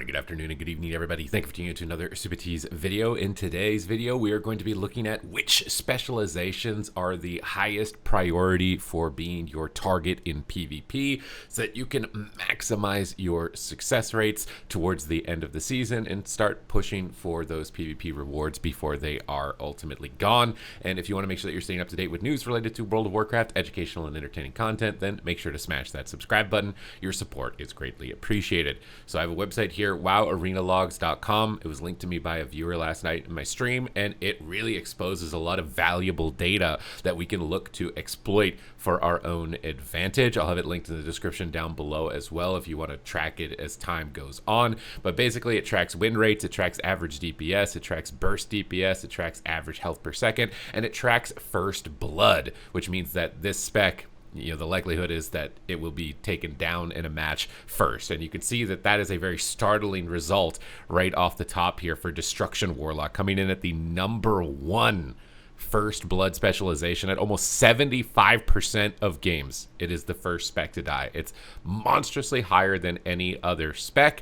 morning, good afternoon, and good evening, everybody. Thank you for tuning in to another Supatease video. In today's video, we are going to be looking at which specializations are the highest priority for being your target in PvP so that you can maximize your success rates towards the end of the season and start pushing for those PvP rewards before they are ultimately gone. And if you want to make sure that you're staying up to date with news related to World of Warcraft, educational and entertaining content, then make sure to smash that subscribe button. Your support is greatly appreciated. So I have a website here, wowarenalogs.com. It was linked to me by a viewer last night in my stream, and it really exposes a lot of valuable data that we can look to exploit for our own advantage. I'll have it linked in the description down below as well if you want to track it as time goes on. But basically, it tracks win rates, it tracks average DPS, it tracks burst DPS, it tracks average health per second, and it tracks first blood, which means that this spec, the likelihood is that it will be taken down in a match first. And you can see that that is a very startling result right off the top here for Destruction Warlock, coming in at the #1 first blood specialization at almost 75% of games. It is the first spec to die. It's monstrously higher than any other spec.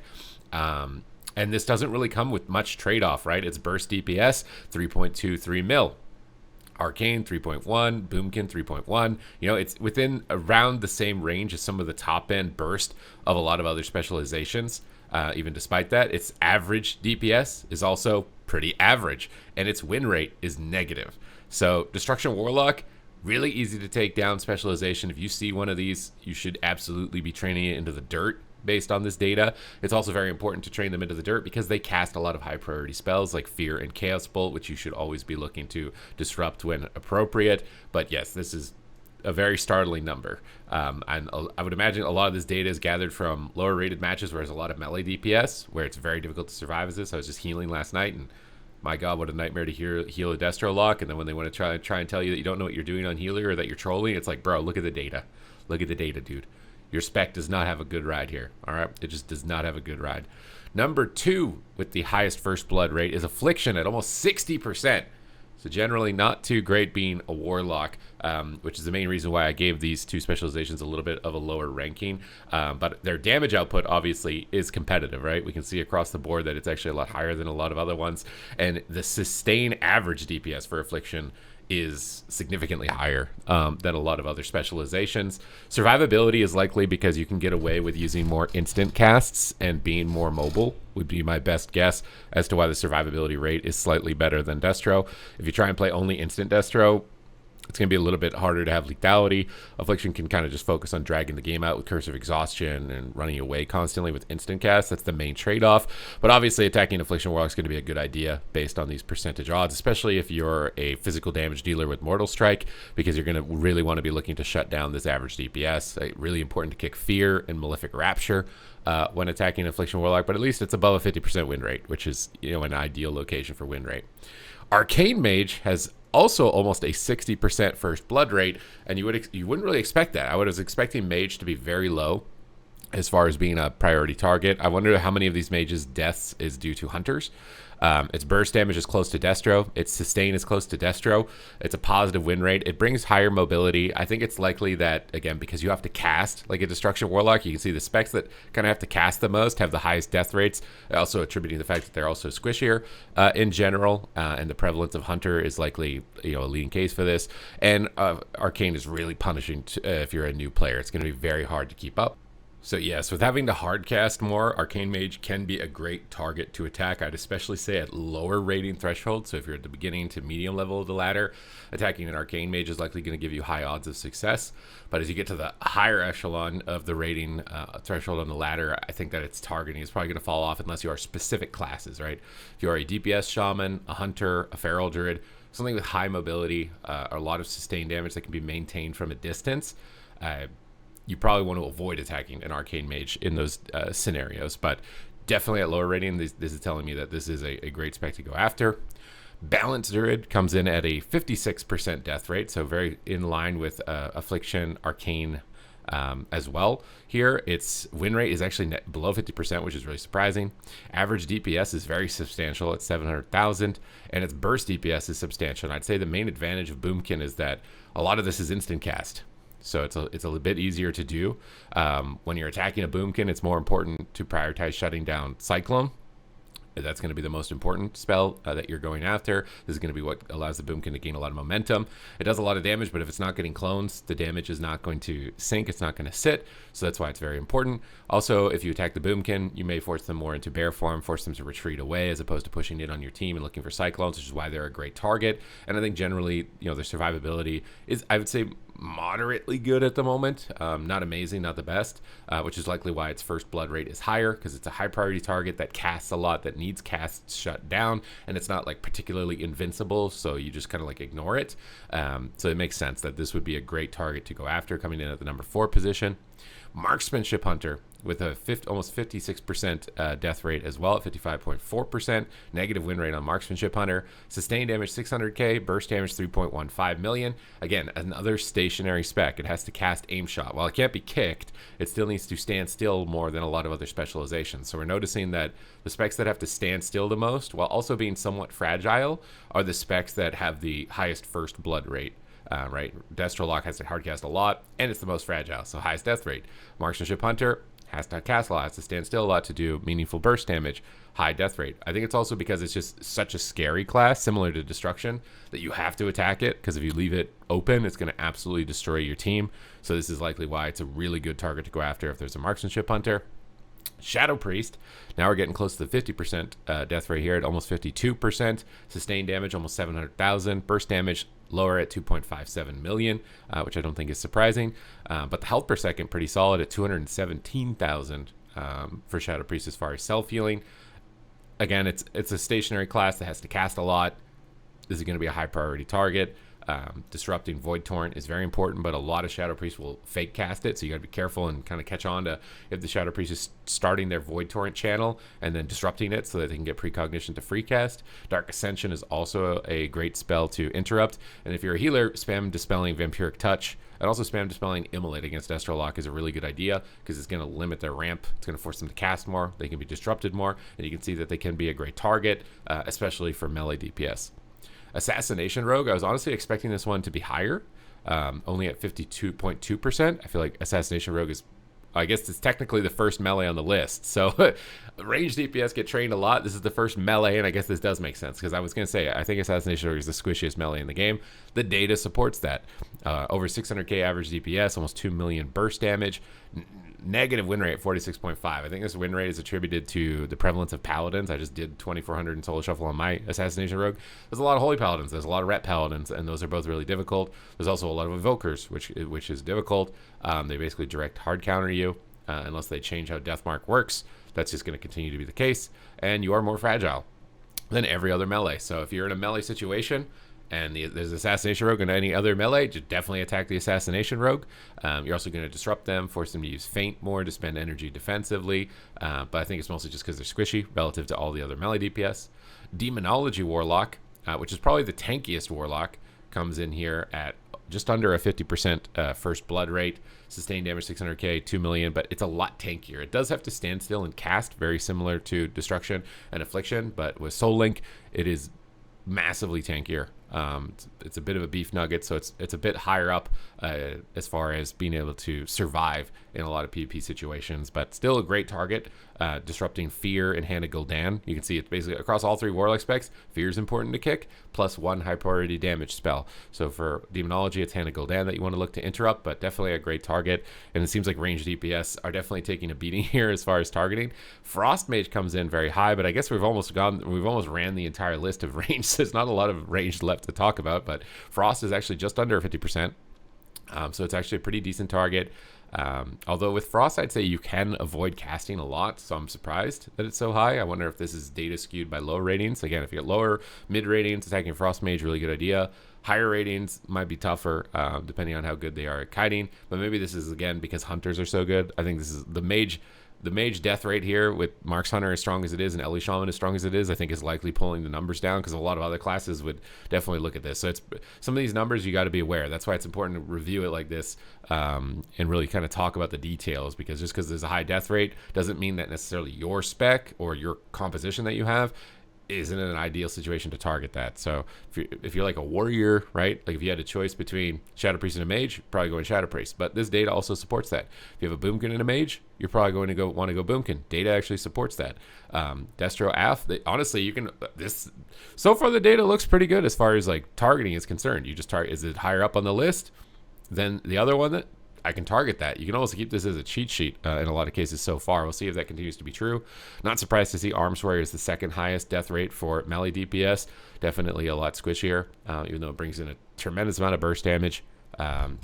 And this doesn't really come with much trade-off, right? It's burst DPS, 3.23 mil. Arcane 3.1, Boomkin 3.1. It's within around the same range as some of the top end burst of a lot of other specializations. Even despite that, its average DPS is also pretty average, and its win rate is negative. So Destruction Warlock, really easy to take down specialization. If you see one of these, you should absolutely be training it into the dirt based on this data. It's also very important to train them into the dirt because they cast a lot of high priority spells like Fear and Chaos Bolt, which you should always be looking to disrupt when appropriate. But yes, this is a very startling number. And I would imagine a lot of this data is gathered from lower rated matches where there's a lot of melee DPS, where it's very difficult to survive as this. I was just healing last night, and my God, what a nightmare to heal a Destro lock. And then when they want to try and tell you that you don't know what you're doing on healer or that you're trolling, it's like, bro, look at the data. Look at the data, dude. Your spec does not have a good ride here, all right? It just does not have a good ride. Number 2 with the highest first blood rate is Affliction at almost 60%. So generally not too great being a Warlock, which is the main reason why I gave these two specializations a little bit of a lower ranking. But their damage output obviously is competitive, right? We can see across the board that it's actually a lot higher than a lot of other ones. And the sustain average DPS for Affliction is significantly higher than a lot of other specializations. Survivability is likely because you can get away with using more instant casts and being more mobile would be my best guess as to why the survivability rate is slightly better than Destro. If you try and play only instant Destro, it's going to be a little bit harder to have lethality. Affliction can kind of just focus on dragging the game out with Curse of Exhaustion and running away constantly with instant cast. That's the main trade-off. But obviously attacking Affliction Warlock is going to be a good idea based on these percentage odds, especially if you're a physical damage dealer with Mortal Strike, because you're going to really want to be looking to shut down this average DPS. Really important to kick Fear and Malefic Rapture when attacking Affliction Warlock, but at least it's above a 50% win rate, which is an ideal location for win rate. Arcane Mage has also almost a 60% first blood rate, and you wouldn't really expect that. I was expecting Mage to be very low as far as being a priority target. I wonder how many of these mages' deaths is due to hunters. Its burst damage is close to Destro. Its sustain is close to Destro. It's a positive win rate. It brings higher mobility. I think it's likely that, again, because you have to cast like a Destruction Warlock, you can see the specs that kind of have to cast the most have the highest death rates, also attributing the fact that they're also squishier in general, and the prevalence of Hunter is likely a leading case for this. And Arcane is really punishing if you're a new player. It's going to be very hard to keep up. So yes, with having to hardcast more, Arcane Mage can be a great target to attack. I'd especially say at lower rating thresholds. So if you're at the beginning to medium level of the ladder, attacking an Arcane Mage is likely going to give you high odds of success. But as you get to the higher echelon of the rating threshold on the ladder, I think that its targeting is probably going to fall off unless you are specific classes, right? If you are a DPS Shaman, a Hunter, a Feral Druid, something with high mobility, a lot of sustained damage that can be maintained from a distance, you probably want to avoid attacking an Arcane Mage in those scenarios. But definitely at lower rating, this is telling me that this is a great spec to go after. Balanced Druid comes in at a 56% death rate, so very in line with Affliction, Arcane as well. Here, its win rate is actually below 50%, which is really surprising. Average DPS is very substantial at 700,000, and its burst DPS is substantial. And I'd say the main advantage of Boomkin is that a lot of this is instant cast. so it's a little bit easier to do. When you're attacking a Boomkin, it's more important to prioritize shutting down Cyclone. That's going to be the most important spell that you're going after. This is going to be what allows the Boomkin to gain a lot of momentum. It does a lot of damage, but if it's not getting clones, the damage is not going to sink. It's not going to sit. So that's why it's very important. Also, if you attack the Boomkin, you may force them more into bear form, force them to retreat away as opposed to pushing it on your team and looking for Cyclones, which is why they're a great target. And I think generally, their survivability is, I would say, moderately good at the moment. Not amazing, not the best, which is likely why its first blood rate is higher, because it's a high priority target that casts a lot, that needs casts shut down, and it's not like particularly invincible, so you just kind of like ignore it. So it makes sense that this would be a great target to go after, coming in at the number 4 position. Marksmanship Hunter with a almost 56% death rate as well at 55.4%. Negative win rate on Marksmanship Hunter. Sustained damage 600k, burst damage 3.15 million. Again, another stationary spec. It has to cast aim shot. While it can't be kicked, it still needs to stand still more than a lot of other specializations. So we're noticing that the specs that have to stand still the most, while also being somewhat fragile, are the specs that have the highest first blood rate. Right, Destrolock has to hardcast a lot, and it's the most fragile, so highest death rate. Marksmanship Hunter has to cast a lot, has to stand still a lot to do meaningful burst damage, high death rate. I think it's also because it's just such a scary class, similar to Destruction, that you have to attack it, because if you leave it open, it's going to absolutely destroy your team. So this is likely why it's a really good target to go after if there's a Marksmanship Hunter. Shadow Priest, now we're getting close to the 50% death rate here at almost 52%. Sustained damage, almost 700,000. Burst damage, lower at 2.57 million, which I don't think is surprising. But the health per second, pretty solid at 217,000 for Shadow Priest as far as self-healing. Again, it's a stationary class that has to cast a lot. This is going to be a high priority target. Disrupting Void Torrent is very important, but a lot of Shadow Priests will fake cast it, so you got to be careful and kind of catch on to if the Shadow Priest is starting their Void Torrent channel and then disrupting it so that they can get precognition to free cast. Dark Ascension is also a great spell to interrupt, and if you're a healer, spam Dispelling Vampiric Touch, and also spam Dispelling Immolate against Destrolock is a really good idea, because it's going to limit their ramp. It's going to force them to cast more. They can be disrupted more, and you can see that they can be a great target, especially for melee DPS. Assassination Rogue, I was honestly expecting this one to be higher, only at 52.2%. I feel like Assassination Rogue is, I guess it's technically the first melee on the list. So ranged DPS get trained a lot. This is the first melee, and I guess this does make sense, because I was going to say, I think Assassination Rogue is the squishiest melee in the game. The data supports that. Over 600k average DPS, almost 2 million burst damage. Negative win rate at 46.5. I think this win rate is attributed to the prevalence of paladins. I just did 2400 in solo shuffle on my Assassination Rogue. There's a lot of holy paladins, there's a lot of ret paladins, and those are both really difficult. There's also a lot of evokers, which is difficult. They basically direct hard counter you unless they change how Deathmark works. That's just going to continue to be the case, and you are more fragile than every other melee. So if you're in a melee situation and there's Assassination Rogue and any other melee, just definitely attack the Assassination Rogue. You're also going to disrupt them, force them to use Feint more to spend energy defensively, but I think it's mostly just because they're squishy relative to all the other melee DPS. Demonology Warlock, which is probably the tankiest Warlock, comes in here at just under a 50% first blood rate, sustained damage 600k, 2 million, but it's a lot tankier. It does have to stand still and cast, very similar to Destruction and Affliction, but with Soul Link, it is massively tankier. It's a bit of a beef nugget, so it's a bit higher up as far as being able to survive in a lot of PvP situations, but still a great target. Disrupting Fear and Hand of Gul'dan. You can see it basically across all 3 Warlock specs. Fear is important to kick, plus 1 high priority damage spell. So for Demonology, it's Hand of Gul'dan that you want to look to interrupt, but definitely a great target. And it seems like ranged DPS are definitely taking a beating here as far as targeting. Frost Mage comes in very high, but I guess we've almost ran the entire list of range, so there's not a lot of range left to talk about, but Frost is actually just under 50%. So it's actually a pretty decent target. Although with Frost, I'd say you can avoid casting a lot, so I'm surprised that it's so high. I wonder if this is data skewed by low ratings. Again, if you get lower, mid ratings, attacking Frost Mage, really good idea. Higher ratings might be tougher, depending on how good they are at kiting. But maybe this is, again, because Hunters are so good. I think this is the Mage death rate here with Marks Hunter as strong as it is and Ellie Shaman as strong as it is, I think is likely pulling the numbers down, because a lot of other classes would definitely look at this. So it's some of these numbers you got to be aware. That's why it's important to review it like this and really kind of talk about the details, because just because there's a high death rate doesn't mean that necessarily your spec or your composition that you have isn't an ideal situation to target that. So if you're like a warrior, right? Like if you had a choice between Shadow Priest and a mage, you're probably going Shadow Priest. But this data also supports that. If you have a Boomkin and a mage, you're probably going to want to go Boomkin. Data actually supports that. Destro Af, honestly, you can so far the data looks pretty good as far as like targeting is concerned. You just target, is it higher up on the list than the other one that I can target that. You can also keep this as a cheat sheet in a lot of cases so far. We'll see if that continues to be true. Not surprised to see Arms Warrior is the second highest death rate for melee DPS. Definitely a lot squishier, even though it brings in a tremendous amount of burst damage and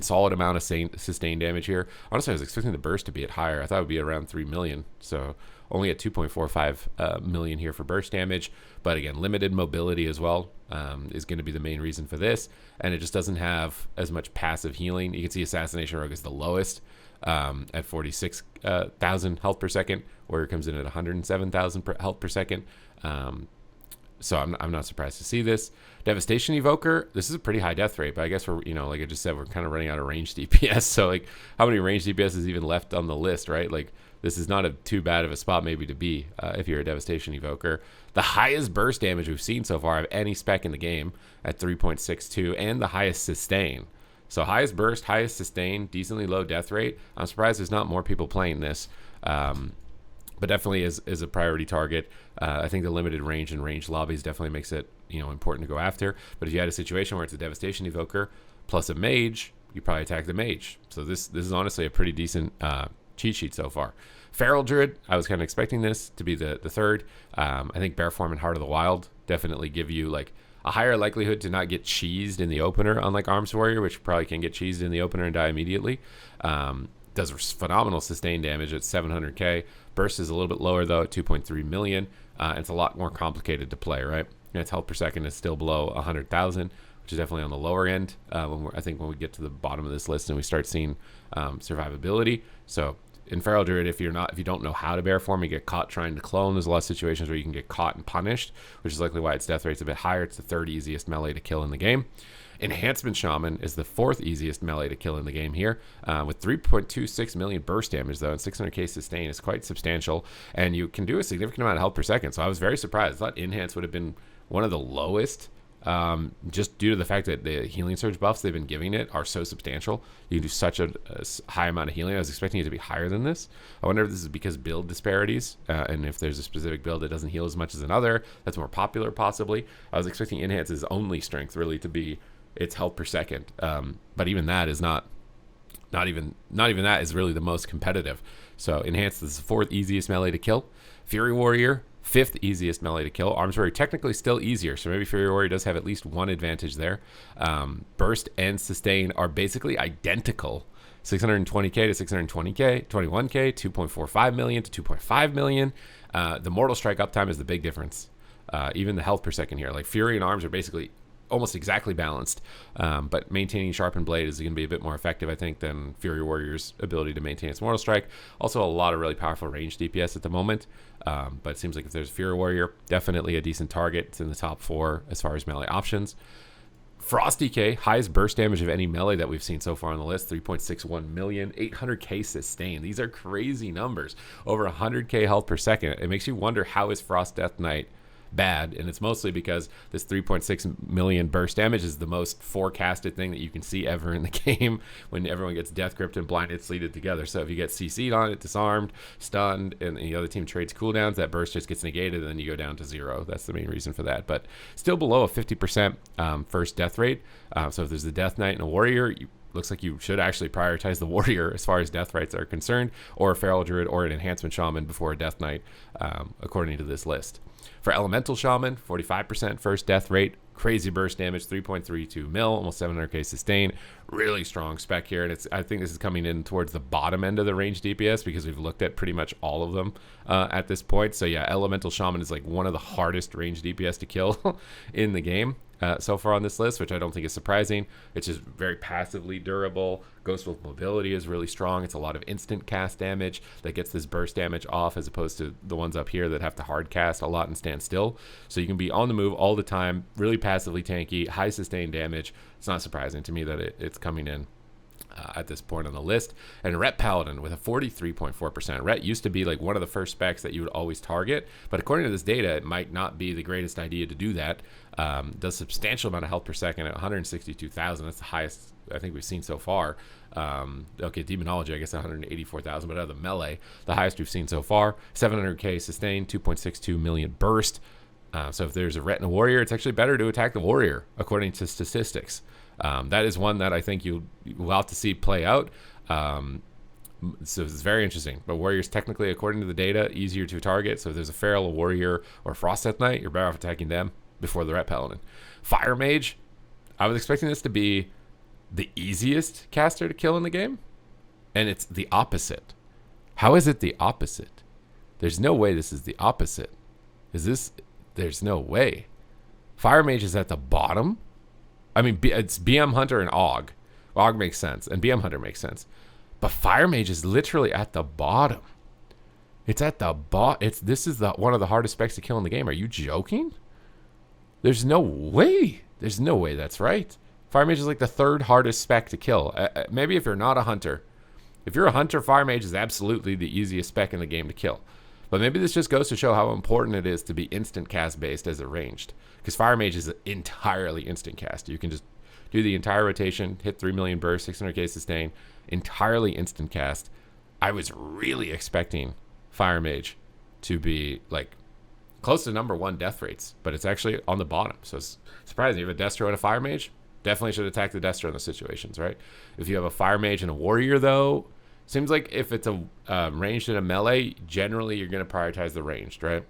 solid amount of sustained damage here. Honestly, I was expecting the burst to be at higher. I thought it would be around 3 million. So only at 2.45 million here for burst damage. But again, limited mobility as well is going to be the main reason for this. And it just doesn't have as much passive healing. You can see Assassination Rogue is the lowest at 46,000 health per second. Warrior comes in at 107,000 health per second. So I'm not surprised to see this. Devastation Evoker, this is a pretty high death rate, but I guess we're, like I just said, we're kind of running out of range DPS. So like how many range DPS is even left on the list, right? Like this is not too bad of a spot maybe to be if you're a Devastation Evoker. The highest burst damage we've seen so far of any spec in the game at 3.62 and the highest sustain. So highest burst, highest sustain, decently low death rate. I'm surprised there's not more people playing this. But definitely is a priority target. I think the limited range and range lobbies definitely makes it important to go after. But if you had a situation where it's a Devastation Evoker plus a mage, you probably attack the mage. So this is honestly a pretty decent cheat sheet so far. Feral Druid, I was kind of expecting this to be the third. I think Bear Form and Heart of the Wild definitely give you like a higher likelihood to not get cheesed in the opener, unlike Arms Warrior, which probably can get cheesed in the opener and die immediately. Does phenomenal sustained damage at 700k. Burst is a little bit lower though at 2.3 million. It's a lot more complicated to play, right? And its health per second is still below 100,000, which is definitely on the lower end. I think when we get to the bottom of this list and we start seeing survivability. So in Feral Druid, if you don't know how to bear form, you get caught trying to clone. There's a lot of situations where you can get caught and punished, which is likely why its death rate's a bit higher. It's the third easiest melee to kill in the game. Enhancement Shaman is the fourth easiest melee to kill in the game here, with 3.26 million burst damage though, and 600k sustain is quite substantial, and you can do a significant amount of health per second. So I was very surprised. I thought Enhance would have been one of the lowest, just due to the fact that the healing surge buffs they've been giving it are so substantial. You can do such a high amount of healing. I was expecting it to be higher than this. I wonder if this is because build disparities, and if there's a specific build that doesn't heal as much as another that's more popular possibly. I was expecting Enhance's only strength really to be its health per second, but even that is not even that is really the most competitive. So Enhanced is the fourth easiest melee to kill. Fury Warrior, fifth easiest melee to kill. Arms Warrior technically still easier, so maybe Fury Warrior does have at least one advantage there. Burst and Sustain are basically identical. 620k to 620k, 21k, 2.45 million to 2.5 million. The Mortal Strike uptime is the big difference. Even the health per second here, like Fury and Arms are basically almost exactly balanced, but maintaining Sharpened Blade is going to be a bit more effective, I think, than Fury Warrior's ability to maintain its Mortal Strike. Also, a lot of really powerful range DPS at the moment, but it seems like if there's Fury Warrior, definitely a decent target. It's in the top 4 as far as melee options. Frost DK, highest burst damage of any melee that we've seen so far on the list, 3.61 million, 800k sustain. These are crazy numbers. Over 100k health per second. It makes you wonder, how is Frost Death Knight bad? And it's mostly because this 3.6 million burst damage is the most forecasted thing that you can see ever in the game when everyone gets death gripped and blinded sleeted together. So if you get CC'd on it, disarmed, stunned, and the other team trades cooldowns, that burst just gets negated and then you go down to 0. That's the main reason for that, but still below a 50% first death rate. So if there's a Death Knight and a Warrior, looks like you should actually prioritize the Warrior as far as death rates are concerned, or a Feral Druid or an Enhancement Shaman before a Death Knight, according to this list. For Elemental Shaman, 45% first death rate, crazy burst damage, 3.32 mil, almost 700k sustain. Really strong spec here, and I think this is coming in towards the bottom end of the range DPS because we've looked at pretty much all of them at this point. So yeah, Elemental Shaman is like one of the hardest range DPS to kill in the game so far on this list, which I don't think is surprising. It's just very passively durable. Ghost Wolf mobility is really strong. It's a lot of instant cast damage that gets this burst damage off, as opposed to the ones up here that have to hard cast a lot and stand still. So you can be on the move all the time, really passively tanky, high sustained damage. It's not surprising to me that it's coming in at this point on the list. And Ret Paladin with a 43.4%. Ret used to be like one of the first specs that you would always target, but according to this data, it might not be the greatest idea to do that. Does substantial amount of health per second at 162,000. That's the highest I think we've seen so far. Okay, Demonology, I guess 184,000, but out of the melee, the highest we've seen so far. 700k sustain, 2.62 million burst. So if there's a Ret and a Warrior, it's actually better to attack the Warrior, according to statistics. That is one that I think you will have to see play out. So it's very interesting. But Warriors, technically, according to the data, easier to target. So if there's a Feral, a Warrior, or a Frost Death Knight, you're better off attacking them before the Ret Paladin. Fire Mage, I was expecting this to be the easiest caster to kill in the game, and it's the opposite. How is it the opposite? There's no way this is the opposite. Is this? There's no way. Fire Mage is at the bottom. I mean, it's BM Hunter and Og. Og makes sense, and BM Hunter makes sense. But Fire Mage is literally at the bottom. It's at the bottom. This is one of the hardest specs to kill in the game. Are you joking? There's no way. There's no way that's right. Fire Mage is like the third hardest spec to kill. Maybe if you're not a hunter. If you're a hunter, Fire Mage is absolutely the easiest spec in the game to kill. But maybe this just goes to show how important it is to be instant cast based as a ranged. Because Fire Mage is entirely instant cast. You can just do the entire rotation, hit 3 million burst, 600k sustain, entirely instant cast. I was really expecting Fire Mage to be like close to #1 death rates, but it's actually on the bottom. So it's surprising. You have a Destro and a Fire Mage, definitely should attack the Destro in those situations, right? If you have a Fire Mage and a Warrior, though, seems like if it's a ranged and a melee, generally you're going to prioritize the ranged, right?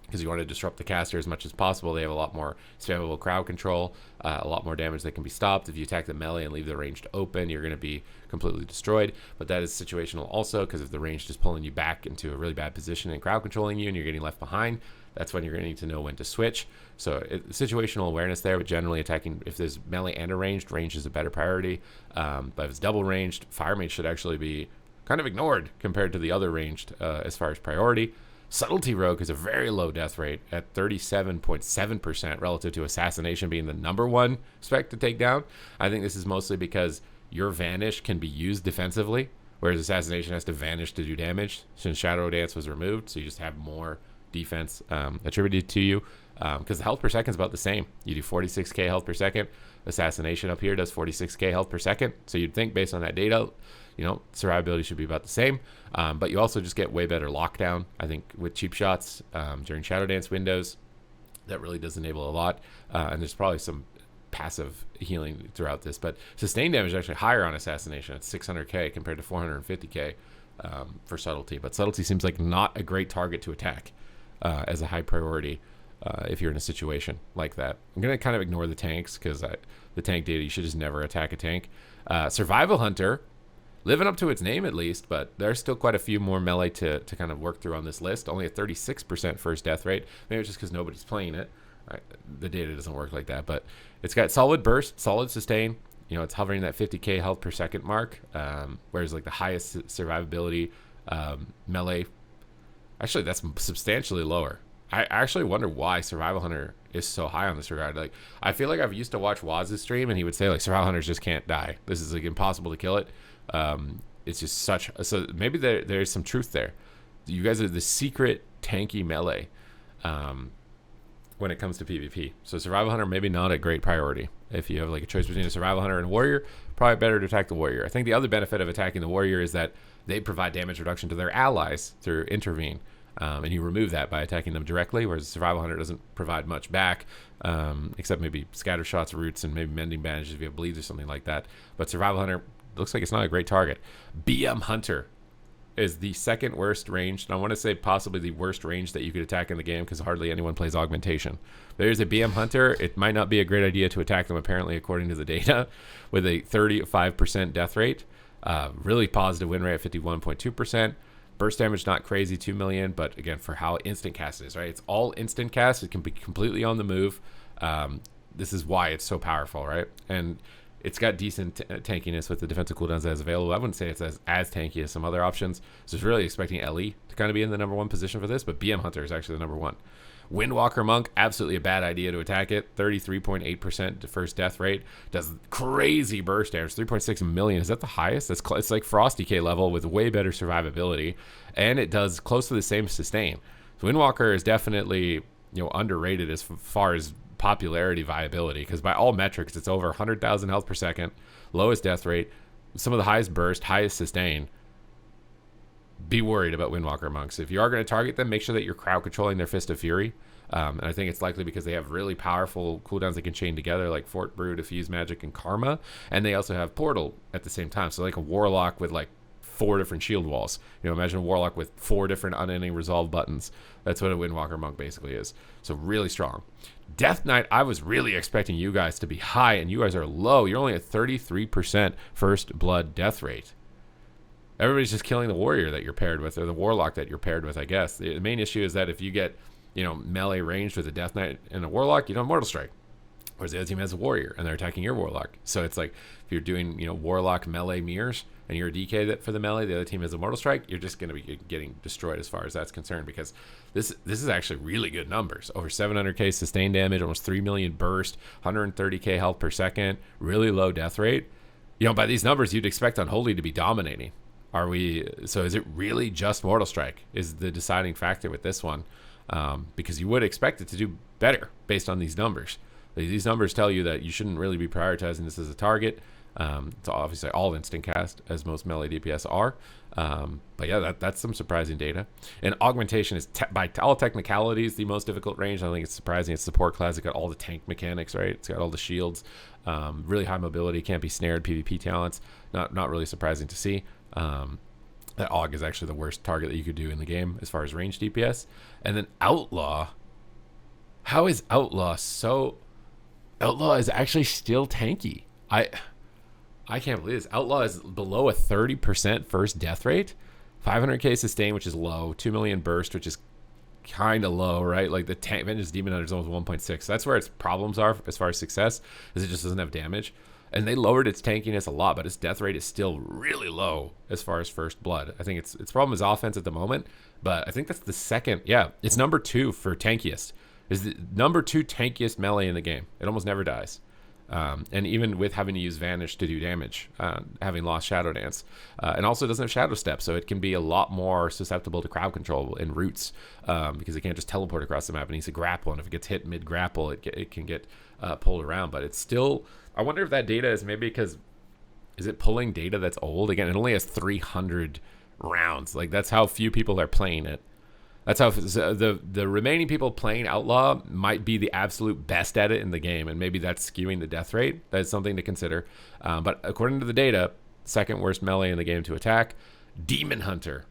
Because you want to disrupt the caster as much as possible. They have a lot more spammable crowd control, a lot more damage that can be stopped. If you attack the melee and leave the ranged open, you're going to be completely destroyed. But that is situational also, because if the ranged is pulling you back into a really bad position and crowd controlling you and you're getting left behind, that's when you're going to need to know when to switch. So situational awareness there, but generally attacking, if there's melee and a ranged, range is a better priority. But if it's double ranged, Fire Mage should actually be kind of ignored compared to the other ranged as far as priority. Subtlety Rogue is a very low death rate at 37.7% relative to Assassination being the #1 spec to take down. I think this is mostly because your Vanish can be used defensively, whereas Assassination has to vanish to do damage since Shadow Dance was removed, so you just have more defense attributed to you, because the health per second is about the same. You do 46k health per second. Assassination up here does 46k health per second, so you'd think based on that data, survivability should be about the same, but you also just get way better lockdown, I think, with cheap shots during Shadow Dance windows. That really does enable a lot, and there's probably some passive healing throughout this, but sustained damage is actually higher on Assassination at 600k compared to 450k for Subtlety, but Subtlety seems like not a great target to attack as a high priority if you're in a situation like that. I'm going to kind of ignore the tanks, because the tank data, you should just never attack a tank. Survival Hunter, living up to its name at least, but there's still quite a few more melee to kind of work through on this list. Only a 36% first death rate. Maybe it's just because nobody's playing it. The data doesn't work like that, but it's got solid burst, solid sustain. It's hovering that 50k health per second mark, whereas like the highest survivability melee, actually that's substantially lower. I actually wonder why Survival Hunter is so high on this regard. Like, I feel like I've used to watch Waz's stream, and he would say like Survival Hunters just can't die. This is like impossible to kill it. It's just so maybe there's some truth there. You guys are the secret tanky melee when it comes to PvP. So Survival Hunter maybe not a great priority. If you have like a choice between a Survival Hunter and a Warrior, probably better to attack the Warrior. I think the other benefit of attacking the Warrior is that they provide damage reduction to their allies through Intervene. And you remove that by attacking them directly, whereas Survival Hunter doesn't provide much back, except maybe scatter shots, roots, and maybe mending bandages if you have bleeds or something like that. But Survival Hunter looks like it's not a great target. BM Hunter is the second worst ranged, and I want to say possibly the worst range that you could attack in the game, because hardly anyone plays Augmentation. There's a BM Hunter. It might not be a great idea to attack them, apparently, according to the data, with a 35% death rate. Really positive win rate at 51.2%. Burst damage, not crazy, 2 million, but again, for how instant cast it is, right? It's all instant cast. It can be completely on the move. This is why it's so powerful, right? And it's got decent tankiness with the defensive cooldowns as available. I wouldn't say it's as tanky as some other options. So I was really expecting Ellie to kind of be in the #1 position for this, but BM Hunter is actually the #1. Windwalker Monk, absolutely a bad idea to attack it. 33.8% to first death rate. Does crazy burst damage. 3.6 million. Is that the highest? It's like Frost DK level with way better survivability. And it does close to the same sustain. So Windwalker is definitely underrated as far as popularity viability, because by all metrics it's over 100,000 health per second, lowest death rate, some of the highest burst, highest sustain. Be worried about Windwalker Monks. If you are going to target them, make sure that you're crowd controlling their Fist of Fury. And I think it's likely because they have really powerful cooldowns they can chain together, like Fort Brew, Diffuse Magic, and Karma. And they also have Portal at the same time. So like a Warlock with like 4 different shield walls. Imagine a Warlock with 4 different unending resolve buttons. That's what a Windwalker Monk basically is. So really strong. Death Knight, I was really expecting you guys to be high, and you guys are low. You're only at 33% first blood death rate. Everybody's just killing the warrior that you're paired with, or the warlock that you're paired with, I guess. The main issue is that if you get, melee ranged with a Death Knight and a warlock, you don't Mortal Strike. Whereas the other team has a warrior, and they're attacking your warlock. So it's like, if you're doing, warlock melee mirrors, and you're a DK for the melee, the other team has a Mortal Strike, you're just going to be getting destroyed as far as that's concerned, because this is actually really good numbers. Over 700k sustained damage, almost 3 million burst, 130k health per second, really low death rate. By these numbers, you'd expect Unholy to be dominating. So is it really just Mortal Strike is the deciding factor with this one? Because you would expect it to do better based on these numbers. These numbers tell you that you shouldn't really be prioritizing this as a target. It's obviously all instant cast, as most melee DPS are. But yeah, that's some surprising data. And Augmentation is, by all technicalities, the most difficult range. I think it's surprising. It's support class. It's got all the tank mechanics, right? It's got all the shields. Really high mobility. Can't be snared. PvP talents. Not really surprising to see. That Aug is actually the worst target that you could do in the game as far as range DPS. And then Outlaw. How is Outlaw so... Outlaw is actually still tanky. I can't believe this. Outlaw is below a 30% first death rate. 500k sustain, which is low. 2 million burst, which is kind of low, right? Like the Vengeance Demon Hunter is almost 1.6. So that's where its problems are as far as success, is it just doesn't have damage. And they lowered its tankiness a lot, but its death rate is still really low as far as first blood. I think its problem is offense at the moment, but I think that's the second. Yeah, it's number 2 for tankiest. Is the number 2 tankiest melee in the game. It almost never dies. And even with having to use Vanish to do damage, having lost Shadow Dance. And also it doesn't have Shadow Step, so it can be a lot more susceptible to crowd control and roots, because it can't just teleport across the map. It needs to grapple, and if it gets hit mid-grapple, it can get pulled around. But it's still... I wonder if that data is maybe because... Is it pulling data that's old? Again, it only has 300 rounds. Like, that's how few people are playing it. That's how the remaining people playing Outlaw might be the absolute best at it in the game, and maybe that's skewing the death rate. That's something to consider. But according to the data, second worst melee in the game to attack. Demon Hunter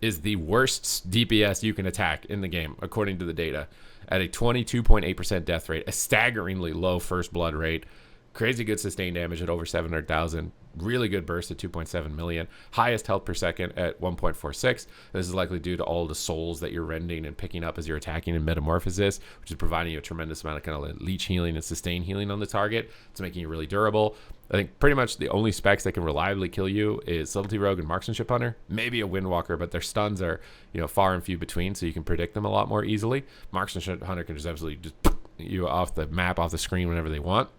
is the worst DPS you can attack in the game, according to the data, at a 22.8% death rate, a staggeringly low first blood rate, crazy good sustained damage at over 700,000. Really good burst at 2.7 million. Highest health per second at 1.46. This is likely due to all the souls that you're rending and picking up as you're attacking in Metamorphosis, which is providing you a tremendous amount of kind of leech healing and sustain healing on the target. It's making you really durable. I think pretty much the only specs that can reliably kill you is Subtlety Rogue and Marksmanship Hunter. Maybe a Windwalker, but their stuns are far and few between, so you can predict them a lot more easily. Marksmanship Hunter can just absolutely just you off the map, off the screen whenever they want.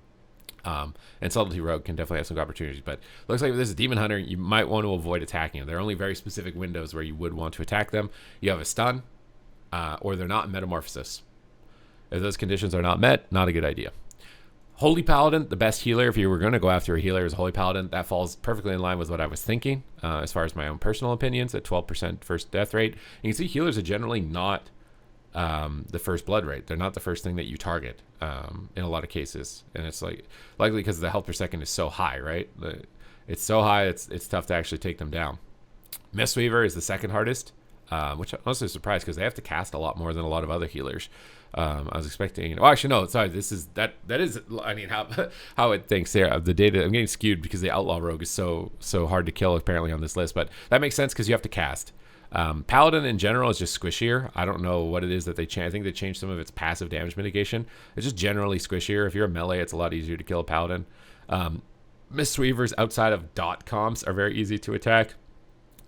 And Subtlety Rogue can definitely have some opportunities, but looks like with this Demon Hunter, you might want to avoid attacking them. There are only very specific windows where you would want to attack them. You have a stun, or they're not in Metamorphosis. If those conditions are not met, not a good idea. Holy Paladin, the best healer. If you were going to go after a healer as a Holy Paladin, that falls perfectly in line with what I was thinking, as far as my own personal opinions, at 12% first death rate. You can see healers are generally not the first blood rate. They're not the first thing that you target in a lot of cases, and it's likely because the health per second is so high, right? It's so high, it's tough to actually take them down. Mistweaver is the second hardest, which I'm also surprised because they have to cast a lot more than a lot of other healers. I was expecting. Oh, actually, no. Sorry. This is that is. I mean, how it thinks there. The data. I'm getting skewed because the Outlaw Rogue is so hard to kill apparently on this list, but that makes sense because you have to cast. Paladin in general is just squishier. I don't know what it is that they changed. I think they changed some of its passive damage mitigation. It's just generally squishier. If you're a melee, it's a lot easier to kill a Paladin. Mistweavers outside of dot comps are very easy to attack,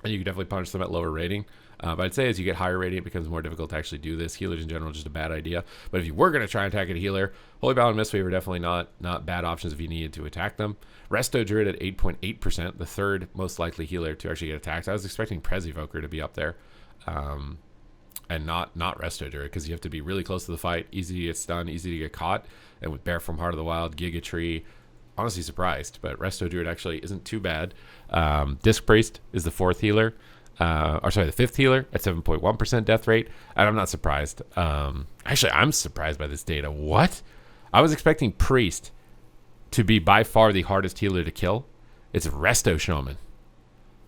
and you can definitely punish them at lower rating. But I'd say as you get higher rating, it becomes more difficult to actually do this. Healers in general, just a bad idea. But if you were going to try and attack a healer, Holy Battle and Mistweaver are definitely not bad options if you needed to attack them. Resto Druid at 8.8%, the third most likely healer to actually get attacked. I was expecting Prez Evoker to be up there. And not Resto Druid, because you have to be really close to the fight, easy to get stunned, easy to get caught. And with Bear from Heart of the Wild, Giga Tree, honestly surprised, but Resto Druid actually isn't too bad. Disc Priest is the the fifth healer at 7.1% death rate, and I'm not surprised. Actually, I'm surprised by this data. What? I was expecting Priest to be by far the hardest healer to kill. It's Resto Shaman.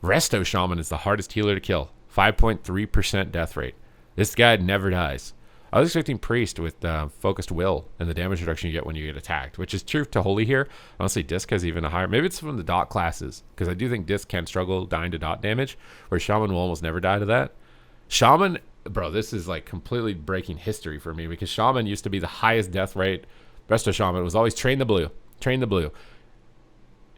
Resto Shaman is the hardest healer to kill. 5.3% death rate. This guy never dies. I was expecting Priest with Focused Will and the damage reduction you get when you get attacked, which is true to Holy here. Honestly, Disc has even a higher. Maybe it's from the dot classes, because I do think Disc can struggle dying to dot damage, where Shaman will almost never die to that. Shaman, bro, this is like completely breaking history for me, because Shaman used to be the highest death rate. Resto Shaman was always train the blue. Train the blue.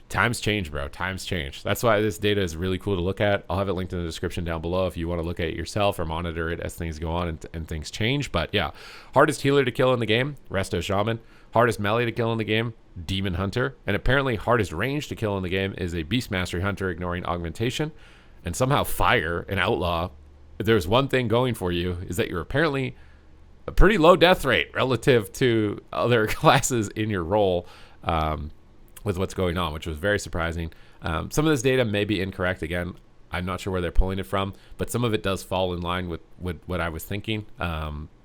Times change, bro. Times change. That's why this data is really cool to look at. I'll have it linked in the description down below if you want to look at it yourself or monitor it as things go on and things change. But yeah, hardest healer to kill in the game, Resto Shaman. Hardest melee to kill in the game, Demon Hunter. And apparently hardest range to kill in the game is a Beast Mastery Hunter ignoring augmentation. And somehow Fire, an outlaw, if there's one thing going for you, is that you're apparently a pretty low death rate relative to other classes in your role. With what's going on, which was very surprising. Some of this data may be incorrect. Again, I'm not sure where they're pulling it from, but some of it does fall in line with what I was thinking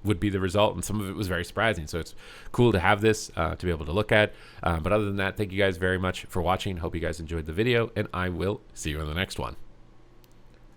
would be the result, and some of it was very surprising. So it's cool to have this to be able to look at. But other than that, thank you guys very much for watching. Hope you guys enjoyed the video, and I will see you in the next one.